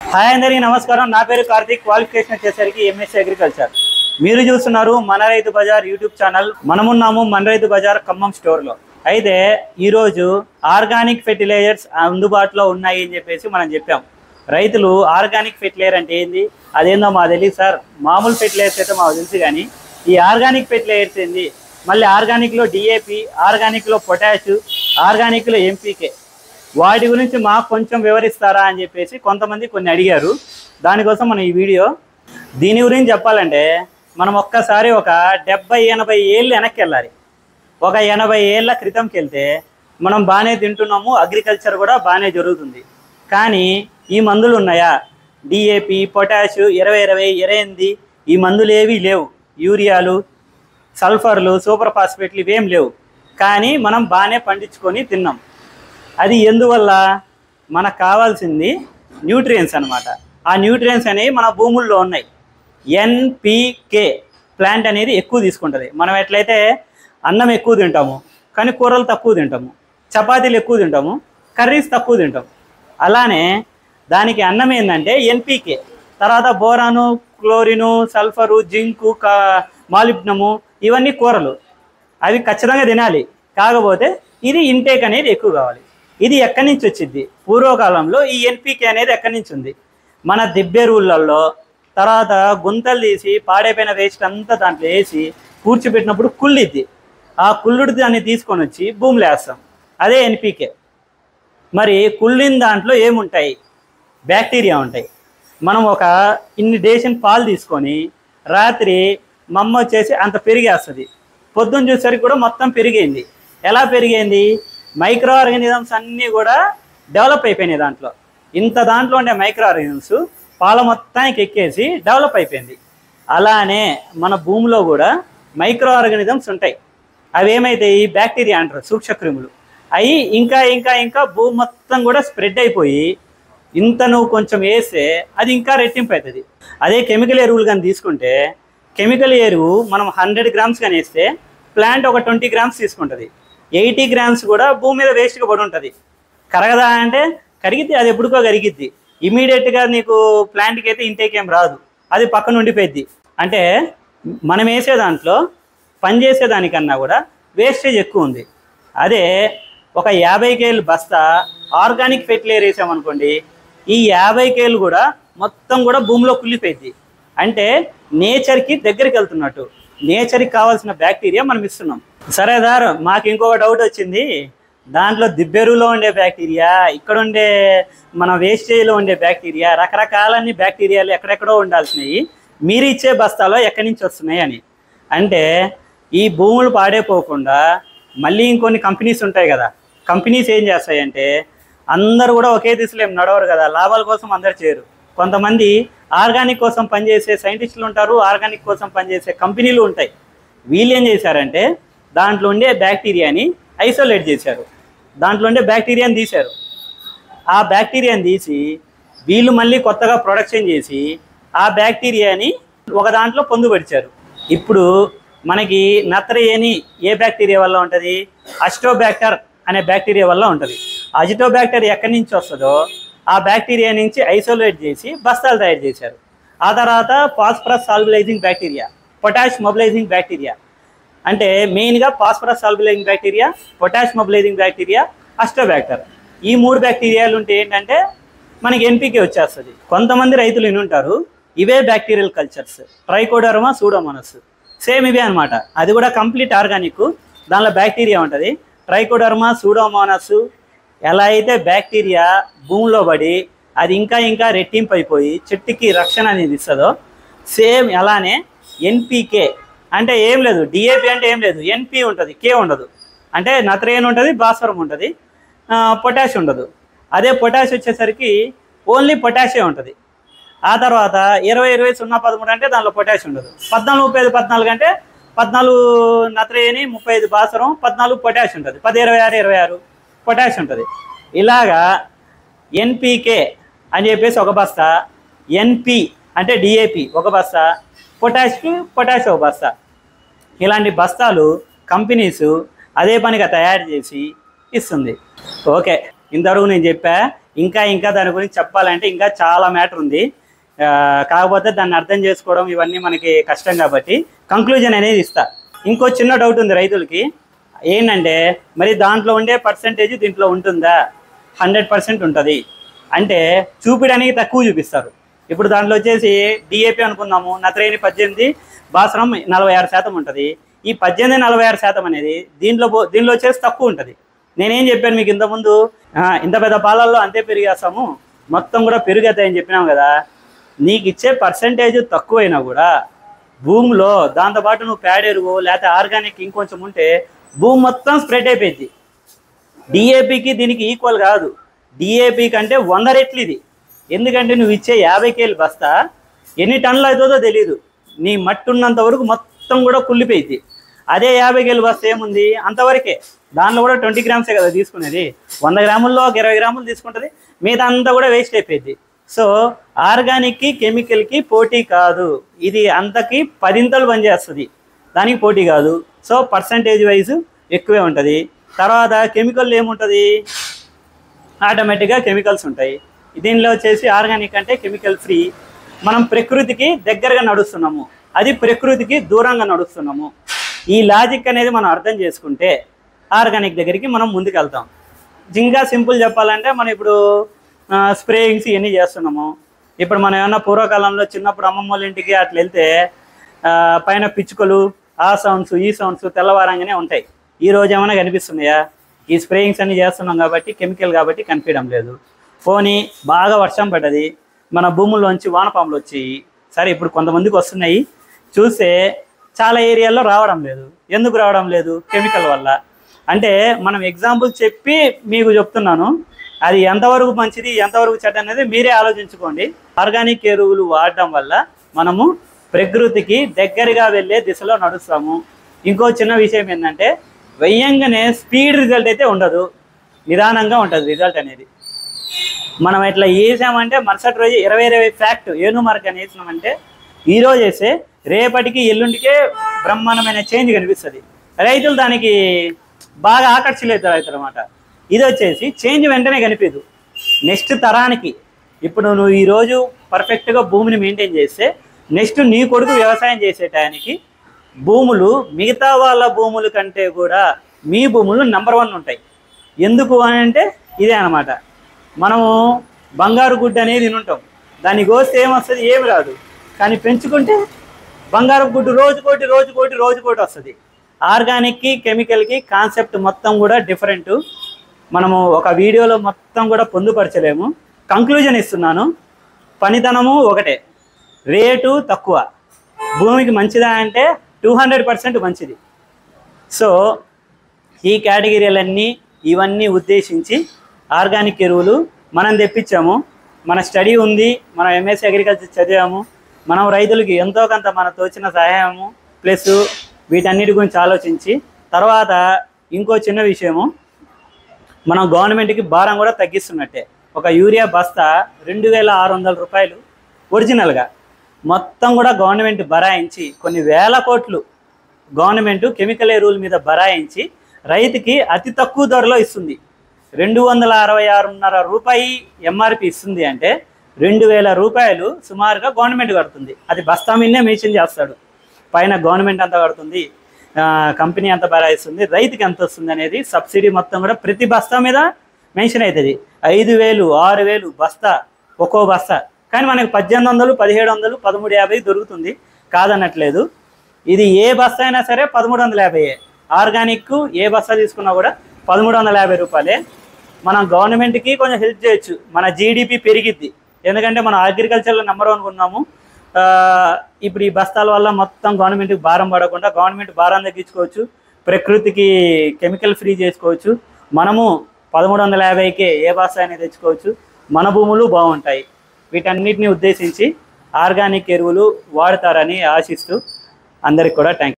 Hi అందరికీ నమస్కారం. నా పేరు కార్తిక్. క్వాలిఫికేషన్ వచ్చేసరికి ఎంఎస్సీ అగ్రికల్చర్. మీరు చూస్తున్నారు మన రైతు బజార్ యూట్యూబ్ ఛానల్. మనమున్నాము మన రైతు బజార్ ఖమ్మం స్టోర్లో. అయితే ఈరోజు ఆర్గానిక్ ఫెర్టిలైజర్స్ అందుబాటులో ఉన్నాయి అని చెప్పేసి మనం చెప్పాం. రైతులు ఆర్గానిక్ ఫెర్టిలైజర్ అంటే ఏంది, అదేందో మాకు తెలియదు సార్. మామూలు ఫెర్టిలైజర్స్ అయితే మాకు తెలుసు, కానీ ఈ ఆర్గానిక్ ఫెర్టిలైజర్స్ ఏంది, మళ్ళీ ఆర్గానిక్లో డిఏపి, ఆర్గానిక్లో పొటాష్, ఆర్గానిక్లో ఎంపీకే, వాటి గురించి మాకు కొంచెం వివరిస్తారా అని చెప్పేసి కొంతమంది కొన్ని అడిగారు. దానికోసం మనం ఈ వీడియో. దీని గురించి చెప్పాలంటే మనం ఒక్కసారి ఒక 70-80 ఏళ్ళు వెనక్కి వెళ్ళాలి. ఒక 80 ఏళ్ళ క్రితంకి వెళ్తే మనం బాగానే తింటున్నాము, అగ్రికల్చర్ కూడా బాగానే జరుగుతుంది. కానీ ఈ మందులు ఉన్నాయా, డిఏపి, పొటాష్, 20-20, 28 ఈ మందులు ఏవి లేవు. యూరియాలు, సల్ఫర్లు, సూపర్ ఫాస్ఫేట్లు ఇవేం లేవు. కానీ మనం బాగానే పండించుకొని తిన్నాం. అది ఎందువల్ల, మనకు కావాల్సింది న్యూట్రియన్స్ అనమాట. ఆ న్యూట్రియన్స్ అనేవి మన భూముల్లో ఉన్నాయి. ఎన్పికే ప్లాంట్ అనేది ఎక్కువ తీసుకుంటుంది. మనం ఎట్లయితే అన్నం ఎక్కువ తింటాము కానీ కూరలు తక్కువ తింటాము, చపాతీలు ఎక్కువ తింటాము, కర్రీస్ తక్కువ తింటాము. అలానే దానికి అన్నం ఏంటంటే ఎన్పికే, తర్వాత బోరాను, క్లోరిను, సల్ఫరు, జింకు, మాలిబ్డనము, ఇవన్నీ కూరలు. అవి ఖచ్చితంగా తినాలి. కాకపోతే ఇది ఇంటేక్ అనేది ఎక్కువ కావాలి. ఇది ఎక్కడి నుంచి వచ్చింది? పూర్వకాలంలో ఈ ఎన్పికే అనేది ఎక్కడి నుంచి ఉంది? మన దిబ్బెరువులలో తర్వాత గుంతలు తీసి పాడైపోయిన వేస్ట్ అంతా దాంట్లో వేసి కూర్చిపెట్టినప్పుడు కుళ్ళిద్ది. ఆ కుళ్ళుడి దాన్ని తీసుకొని వచ్చి భూమిలో వేస్తాం. అదే ఎన్పికే. మరి కుళ్ళిన దాంట్లో ఏముంటాయి? బ్యాక్టీరియా ఉంటాయి. మనం ఒక ఇన్ని డేషన్ పాలు తీసుకొని రాత్రి మమ్మ వచ్చేసి అంత పెరిగేస్తుంది. పొద్దున్న చూసేసరికి కూడా మొత్తం పెరిగైంది. ఎలా పెరిగైంది? మైక్రో ఆర్గానిజమ్స్ అన్నీ కూడా డెవలప్ అయిపోయినాయి. దాంట్లో ఉండే మైక్రో ఆర్గానిజమ్స్ పాల మొత్తానికి ఎక్కేసి డెవలప్ అయిపోయింది. అలానే మన భూమిలో కూడా మైక్రో ఆర్గానిజమ్స్ ఉంటాయి. అవి ఏమైతాయి? బ్యాక్టీరియా అంటారు, సూక్ష్మక్రిములు. అవి ఇంకా ఇంకా ఇంకా భూమి మొత్తం కూడా స్ప్రెడ్ అయిపోయి ఇంత నువ్వు కొంచెం వేస్తే అది ఇంకా రెట్టింపు అవుతుంది. అదే కెమికల్ ఎరువులు కానీ తీసుకుంటే, కెమికల్ ఎరువు మనం 100 గ్రామ్స్ కానీ వేస్తే ప్లాంట్ ఒక 20 గ్రామ్స్ తీసుకుంటుంది. 80 గ్రామ్స్ కూడా భూమి మీద వేస్ట్గా పడి ఉంటుంది. కరగదా అంటే కరిగిద్ది, అది ఎప్పుడుకో కరిగిద్ది. ఇమీడియట్గా నీకు ప్లాంట్కి అయితే ఇంటేక్ ఏం రాదు, అది పక్కన ఉండిపోయిద్ది. అంటే మనం వేసే దాంట్లో పనిచేసే దానికన్నా కూడా వేస్టేజ్ ఎక్కువ ఉంది. అదే ఒక 50 కేలు బస్తా ఆర్గానిక్ ఫెర్టిలైజర్ వేసామనుకోండి, ఈ 50 కేలు కూడా మొత్తం కూడా భూమిలో కుళ్ళిపోయిద్ది. అంటే నేచర్కి దగ్గరికి వెళ్తున్నట్టు, నేచర్కి కావాల్సిన బ్యాక్టీరియా మనం ఇస్తున్నాం. సరే సార్, మాకు ఇంకొక డౌట్ వచ్చింది. దాంట్లో దిబ్బెరువులో ఉండే బ్యాక్టీరియా, ఇక్కడ ఉండే మన వేస్టేజ్లో ఉండే బ్యాక్టీరియా, రకరకాలన్నీ బ్యాక్టీరియాలు ఎక్కడెక్కడో ఉండాల్సినవి మీరు ఇచ్చే బస్తాలో ఎక్కడి నుంచి వస్తున్నాయి అని. అంటే ఈ భూములు పాడైపోకుండా మళ్ళీ ఇంకొన్ని కంపెనీస్ ఉంటాయి కదా, కంపెనీస్ ఏం చేస్తాయంటే అందరూ కూడా ఒకే దిశలో ఏం నడవరు కదా, లాభాల కోసం అందరు చేయరు. కొంతమంది ఆర్గానిక్ కోసం పనిచేసే సైంటిస్టులు ఉంటారు, ఆర్గానిక్ కోసం పనిచేసే కంపెనీలు ఉంటాయి. వీళ్ళు ఏం చేశారంటే దాంట్లో ఉండే బ్యాక్టీరియాని ఐసోలేట్ చేశారు, దాంట్లో ఉండే బ్యాక్టీరియాని తీశారు. ఆ బ్యాక్టీరియాని తీసి వీళ్ళు మళ్ళీ కొత్తగా ప్రొడక్షన్ చేసి ఆ బ్యాక్టీరియాని ఒక దాంట్లో పొందుపరిచారు. ఇప్పుడు మనకి నత్రజని ఏ బ్యాక్టీరియా వల్ల ఉంటుంది? అజిటోబ్యాక్టర్ అనే బ్యాక్టీరియా వల్ల ఉంటుంది. అజిటోబ్యాక్టర్ ఎక్కడి నుంచి వస్తుందో ఆ బ్యాక్టీరియా నుంచి ఐసోలేట్ చేసి బస్తాలు తయారు చేశారు. ఆ తర్వాత phosphorus solubilising bacteria, potash mobilising bacteria. అంటే మెయిన్గా phosphorus solubilising bacteria, potash mobilising bacteria, Azotobacter. ఈ 3 బ్యాక్టీరియాలు ఉంటే ఏంటంటే మనకి ఎన్పికే వచ్చేస్తుంది. కొంతమంది రైతులు వినుంటారు, ఇవే bacterial cultures, trichoderma, Pseudomonas, same ఇవే అనమాట. అది కూడా కంప్లీట్ ఆర్గానిక్, దానిలో బ్యాక్టీరియా ఉంటుంది. ట్రైకోడర్మా, సూడోమోనాస్ ఎలా అయితే బ్యాక్టీరియా భూమిలో పడి అది ఇంకా ఇంకా రెట్టింపు అయిపోయి చెట్టుకి రక్షణ అనేది ఇస్తుందో, సేమ్ అలానే ఎన్పికే అంటే ఏం లేదు, డిఏపి అంటే ఏం లేదు, ఎన్పి ఉంటుంది, కే ఉండదు. అంటే నత్రజని ఉంటుంది, భాస్వరం ఉంటుంది, పొటాష్ ఉండదు. అదే పొటాష్ వచ్చేసరికి ఓన్లీ పొటాషే ఉంటుంది. ఆ తర్వాత 20-20-0-13 అంటే దానిలో పొటాష్ ఉండదు. 14-35-14 అంటే 14 నత్రజని, 35 భాస్వరం, 14 పొటాష్ ఉంటుంది. 10-26-26 పొటాష్ ఉంటుంది. ఇలాగా ఎన్పికే అని చెప్పేసి ఒక బస్తా, ఎన్పి అంటే డిఏపి ఒక బస్తా, పొటాష్ ఒక బస్తా. ఇలాంటి బస్తాలు కంపెనీస్ అదే పనిగా తయారు చేసి ఇస్తుంది. ఓకే, ఇంతవరకు నేను చెప్పా ఇంకా ఇంకా దాని గురించి చెప్పాలంటే ఇంకా చాలా మ్యాటర్ ఉంది. కాకపోతే దాన్ని అర్థం చేసుకోవడం ఇవన్నీ మనకి కష్టం కాబట్టి కంక్లూజన్ అనేది ఇస్తా. ఇంకో చిన్న డౌట్ ఉంది రైతులకి, ఏంటంటే మరి దాంట్లో ఉండే పర్సంటేజ్ దీంట్లో ఉంటుందా? 100% ఉంటుంది. అంటే చూపించడానికి తక్కువ చూపిస్తారు. ఇప్పుడు దాంట్లో వచ్చేసి డిఏపి అనుకుందాము, నత్రజని 18, భాస్వరం 46% ఉంటుంది. ఈ 18, 46% అనేది దీంట్లో వచ్చేసి తక్కువ ఉంటుంది. నేనేం చెప్పాను మీకు ఇంతకుముందు, ఇంత పెద్ద పాలల్లో అంతే పెరిగేస్తాము, మొత్తం కూడా పెరిగేస్తాయని చెప్పినాం కదా. నీకు ఇచ్చే పర్సంటేజ్ తక్కువైనా కూడా భూమిలో దాంతోపాటు నువ్వు ప్యాడ్ ఎరువు లేకపోతే ఆర్గానిక్ ఇంకొంచెం ఉంటే భూమి మొత్తం స్ప్రెడ్ అయిపోయింది. డిఏపికి దీనికి ఈక్వల్ కాదు. డిఏపి కంటే 100 రెట్లు ఇది. ఎందుకంటే నువ్వు ఇచ్చే 50 కేలు బస్తా ఎన్ని టన్నులు అవుతుందో తెలియదు. నీ మట్టి ఉన్నంత వరకు మొత్తం కూడా కుళ్ళిపోయింది. అదే 50 కేలు బస్తా ఏముంది, అంతవరకే. దాంట్లో కూడా 20 గ్రామ్సే కదా తీసుకునేది. 100 గ్రాముల్లో ఒక 20 గ్రాములు తీసుకుంటుంది, మిగతా అంతా కూడా వేస్ట్ అయిపోయింది. సో ఆర్గానిక్కి కెమికల్కి పోటీ కాదు. ఇది అంతకి 10 పనిచేస్తుంది, దానికి పోటీ కాదు. సో పర్సంటేజ్ వైజ్ ఎక్కువే ఉంటుంది. తర్వాత కెమికల్ ఏముంటుంది, ఆటోమేటిక్గా కెమికల్స్ ఉంటాయి. దీనిలో వచ్చేసి ఆర్గానిక్ అంటే కెమికల్ ఫ్రీ. మనం ప్రకృతికి దగ్గరగా నడుస్తున్నాము, అది ప్రకృతికి దూరంగా నడుస్తున్నాము. ఈ లాజిక్ అనేది మనం అర్థం చేసుకుంటే ఆర్గానిక్ దగ్గరికి మనం ముందుకు వెళ్తాం. ఇంకా సింపుల్ చెప్పాలంటే మనం ఇప్పుడు స్ప్రేయింగ్స్ ఇవన్నీ చేస్తున్నాము. ఇప్పుడు మనం ఏమన్నా పూర్వకాలంలో చిన్నప్పుడు అమ్మమ్మ వాళ్ళ ఇంటికి అట్లా వెళ్తే పైన పిచ్చుకలు, ఆ సౌండ్స్ ఈ సౌండ్స్ తెల్లవారంగానే ఉంటాయి. ఈ రోజు ఏమైనా కనిపిస్తున్నాయా? ఈ స్ప్రేయింగ్స్ అన్నీ చేస్తున్నాం కాబట్టి, కెమికల్ కాబట్టి కనిపించడం లేదు. పోనీ బాగా వర్షం పడ్డది, మన భూముల్లోంచి వానపాములు వచ్చి, సరే ఇప్పుడు కొంతమందికి వస్తున్నాయి, చూస్తే చాలా ఏరియాల్లో రావడం లేదు. ఎందుకు రావడం లేదు? కెమికల్ వల్ల. అంటే మనం ఎగ్జాంపుల్ చెప్పి మీకు చెప్తున్నాను, అది ఎంతవరకు మంచిది ఎంతవరకు చెడ్డ అనేది మీరే ఆలోచించుకోండి. ఆర్గానిక్ ఎరువులు వాడడం వల్ల మనము ప్రకృతికి దగ్గరగా వెళ్ళే దిశలో నడుస్తాము. ఇంకో చిన్న విషయం ఏంటంటే, వెయ్యంగానే స్పీడ్ రిజల్ట్ అయితే ఉండదు, నిదానంగా ఉంటుంది రిజల్ట్ అనేది. మనం ఎట్లా వేసామంటే మరుసటి రోజు 20 ఫ్యాక్ట్ ఏనుమార్క్ అని వేసినామంటే ఈరోజు వేస్తే రేపటికి ఎల్లుండికే బ్రహ్మాండమైన చేంజ్ కనిపిస్తుంది. రైతులు దానికి బాగా ఆకర్షితులవుతారు రైతులు అన్నమాట. ఇది వచ్చేసి చేంజ్ వెంటనే కనిపించదు. నెక్స్ట్ తరానికి ఇప్పుడు నువ్వు ఈరోజు పర్ఫెక్ట్గా భూమిని మెయింటైన్ చేస్తే నెక్స్ట్ నీ కొడుకు వ్యవసాయం చేసే టయానికి భూములు మిగతా వాళ్ళ భూముల కంటే కూడా మీ భూములు నెంబర్ 1 ఉంటాయి. ఎందుకు అని అంటే ఇదే అన్నమాట. మనము బంగారు గుడ్డు అనేది తింటాం, దాన్ని కోస్తే ఏమొస్తుంది? ఏమి రాదు. కానీ పెంచుకుంటే బంగారు గుడ్డు రోజుకోటి వస్తుంది. ఆర్గానిక్కి కెమికల్కి కాన్సెప్ట్ మొత్తం కూడా డిఫరెంట్. మనము ఒక వీడియోలో మొత్తం కూడా పొందుపరచలేము. కంక్లూజన్ ఇస్తున్నాను, పనితనము ఒకటే, రేటు తక్కువ. భూమికి మంచిదా అంటే 200% మంచిది. సో ఈ కేటగిరీలన్నీ ఇవన్నీ ఉద్దేశించి ఆర్గానిక్ ఎరువులు మనం తెప్పించాము. మన స్టడీ ఉంది, మనం ఎంఎస్సీ అగ్రికల్చర్ చదివాము. మనం రైతులకి ఎంతో కొంత మన తోచిన సహాయము ప్లస్ వీటన్నిటి గురించి ఆలోచించి తర్వాత ఇంకో చిన్న విషయము, మనం గవర్నమెంట్కి భారం కూడా తగ్గిస్తున్నట్టే. ఒక యూరియా బస్తా 2600 రూపాయలు ఒరిజినల్గా మొత్తం కూడా గవర్నమెంట్ బరాయించి కొన్ని వేల కోట్లు గవర్నమెంట్ కెమికల్ ఎరువుల మీద బరాయించి రైతుకి అతి తక్కువ ధరలో ఇస్తుంది. 266.5 రూపాయి ఎంఆర్పి ఇస్తుంది అంటే 2000 రూపాయలు సుమారుగా గవర్నమెంట్ కడుతుంది. అది బస్తా మీదనే మెన్షన్ చేస్తాడు, పైన గవర్నమెంట్ ఎంత కడుతుంది, కంపెనీ ఎంత బరాయిస్తుంది, రైతుకి ఎంత వస్తుంది అనేది సబ్సిడీ మొత్తం కూడా ప్రతి బస్తా మీద మెన్షన్ అవుతుంది. 5000, 6000 బస్తా ఒక్కో బస్తా. కానీ మనకి 1800, 1700, 1350 దొరుకుతుంది, కాదనట్లేదు. ఇది ఏ బస్తా అయినా సరే 1350. ఆర్గానిక్ ఏ బస్తా తీసుకున్నా కూడా 1350 రూపాయలే. మనం గవర్నమెంట్కి కొంచెం హెల్ప్ చేయొచ్చు, మన జీడిపి పెరిగిద్ది. ఎందుకంటే మనం అగ్రికల్చర్లో నెంబర్ 1 ఉన్నాము. ఇప్పుడు ఈ బస్తాల వల్ల మొత్తం గవర్నమెంట్కి భారం పడకుండా గవర్నమెంట్ భారం తగ్గించుకోవచ్చు, ప్రకృతికి కెమికల్ ఫ్రీ చేసుకోవచ్చు. మనము 1350కే ఏ బస్తా అయినా తెచ్చుకోవచ్చు, మన భూములు బాగుంటాయి. వీటన్నిటిని ఉద్దేశించి ఆర్గానిక్ ఎరువులు వాడతారని ఆశిస్తూ అందరికి కూడా థ్యాంక్ యూ.